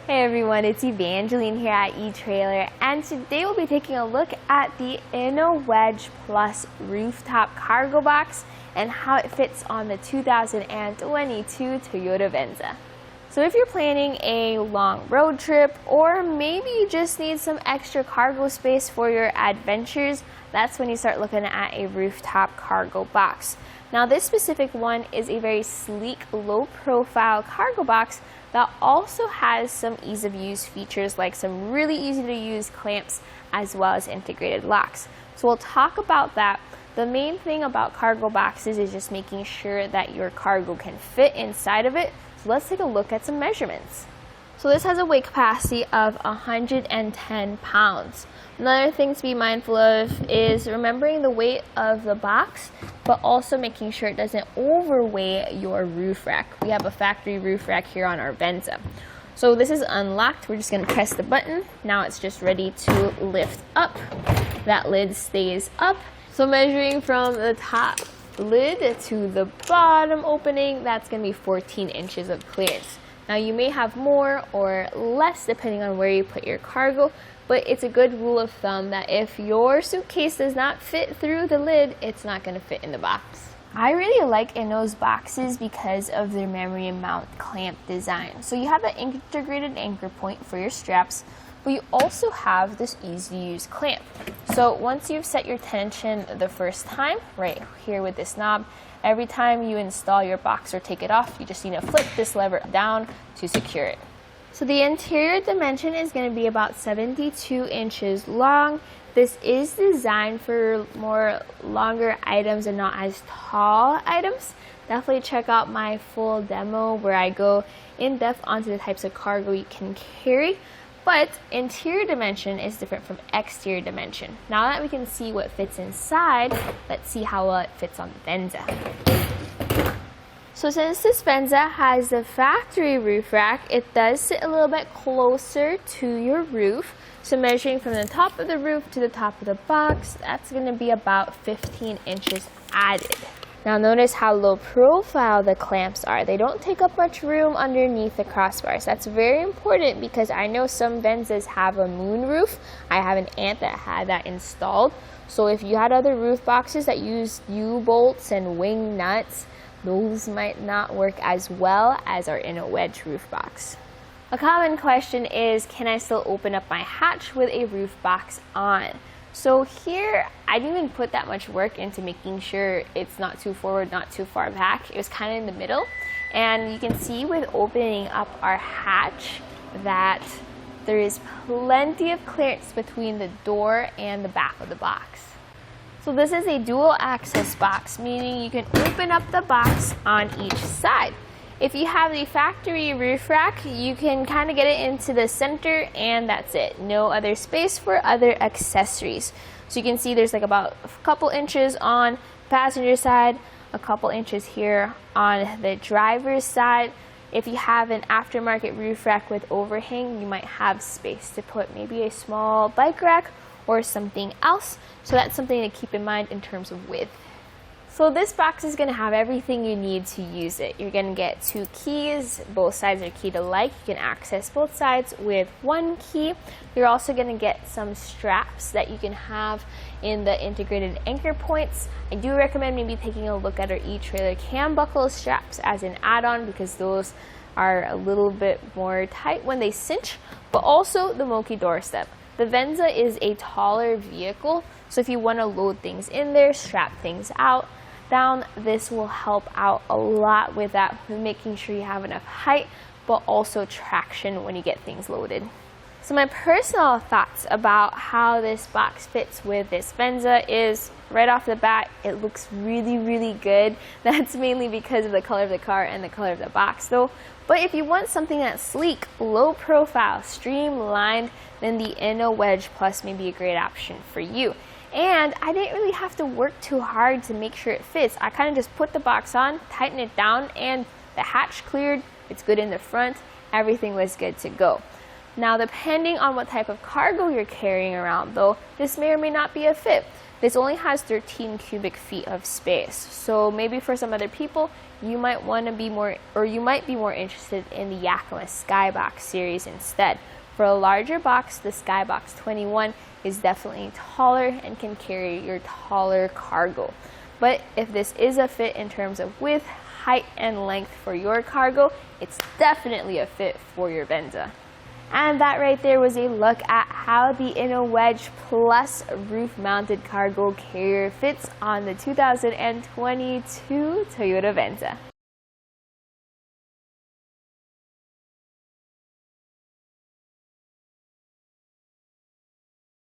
Hey everyone, it's Evangeline here at eTrailer, and today we'll be taking a look at the Inno Wedge Plus Rooftop Cargo Box and how it fits on the 2022 Toyota Venza. So if you're planning a long road trip, or maybe you just need some extra cargo space for your adventures, that's when you start looking at a rooftop cargo box. Now this specific one is a very sleek, low-profile cargo box that also has some ease of use features like some really easy to use clamps as well as integrated locks. So we'll talk about that. The main thing about cargo boxes is just making sure that your cargo can fit inside of it. So let's take a look at some measurements. So this has a weight capacity of 110 pounds. Another thing to be mindful of is remembering the weight of the box, but also making sure it doesn't overweigh your roof rack. We have a factory roof rack here on our Venza. So this is unlocked. We're just going to press the button. Now it's just ready to lift up. That lid stays up. So measuring from the top lid to the bottom opening, that's going to be 14 inches of clearance. Now you may have more or less depending on where you put your cargo, but it's a good rule of thumb that if your suitcase does not fit through the lid, it's not going to fit in the box. I really like Inno's boxes because of their memory mount clamp design. So you have an integrated anchor point for your straps, but you also have this easy to use clamp. So once you've set your tension the first time, right here with this knob, every time you install your box or take it off, you just need to flip this lever down to secure it. So the interior dimension is going to be about 72 inches long. This is designed for more longer items and not as tall items. Definitely check out my full demo where I go in depth onto the types of cargo you can carry. But interior dimension is different from exterior dimension. Now that we can see what fits inside, let's see how well it fits on the Venza. So since this Venza has the factory roof rack, it does sit a little bit closer to your roof. So measuring from the top of the roof to the top of the box, that's going to be about 15 inches added. Now notice how low profile the clamps are. They don't take up much room underneath the crossbars. That's very important because I know some Venzas have a moon roof. I have an aunt that had that installed. So if you had other roof boxes that use U-bolts and wing nuts, those might not work as well as our Inno Wedge roof box. A common question is, can I still open up my hatch with a roof box on? So here, I didn't even put that much work into making sure it's not too forward, not too far back. It was kind of in the middle. And you can see with opening up our hatch that there is plenty of clearance between the door and the back of the box. So this is a dual access box, meaning you can open up the box on each side. If you have the factory roof rack, you can kind of get it into the center and that's it. No other space for other accessories. So you can see there's like about a couple inches on the passenger side, a couple inches here on the driver's side. If you have an aftermarket roof rack with overhang, you might have space to put maybe a small bike rack or something else. So that's something to keep in mind in terms of width. So this box is going to have everything you need to use it. You're going to get two keys. Both sides are key to like. You can access both sides with one key. You're also going to get some straps that you can have in the integrated anchor points. I do recommend maybe taking a look at our eTrailer cam buckle straps as an add-on because those are a little bit more tight when they cinch, but also the Moki doorstep. The Venza is a taller vehicle, so if you want to load things in there, strap things down, this will help out a lot with that, with making sure you have enough height, but also traction when you get things loaded. So my personal thoughts about how this box fits with this Venza is, right off the bat, it looks really, really good. That's mainly because of the color of the car and the color of the box though. But if you want something that's sleek, low profile, streamlined, then the Inno Wedge Plus may be a great option for you. And I didn't really have to work too hard to make sure it fits. I kind of just put the box on, tighten it down, and the hatch cleared. It's good in the front. Everything was good to go. Now, depending on what type of cargo you're carrying around, though, this may or may not be a fit. This only has 13 cubic feet of space. So maybe for some other people, you might want to be more, or you might be more interested in the Yakima Skybox series instead. For a larger box, the Skybox 21 is definitely taller and can carry your taller cargo. But if this is a fit in terms of width, height, and length for your cargo, it's definitely a fit for your Venza. And that right there was a look at how the Inno Wedge Plus roof-mounted cargo carrier fits on the 2022 Toyota Venza.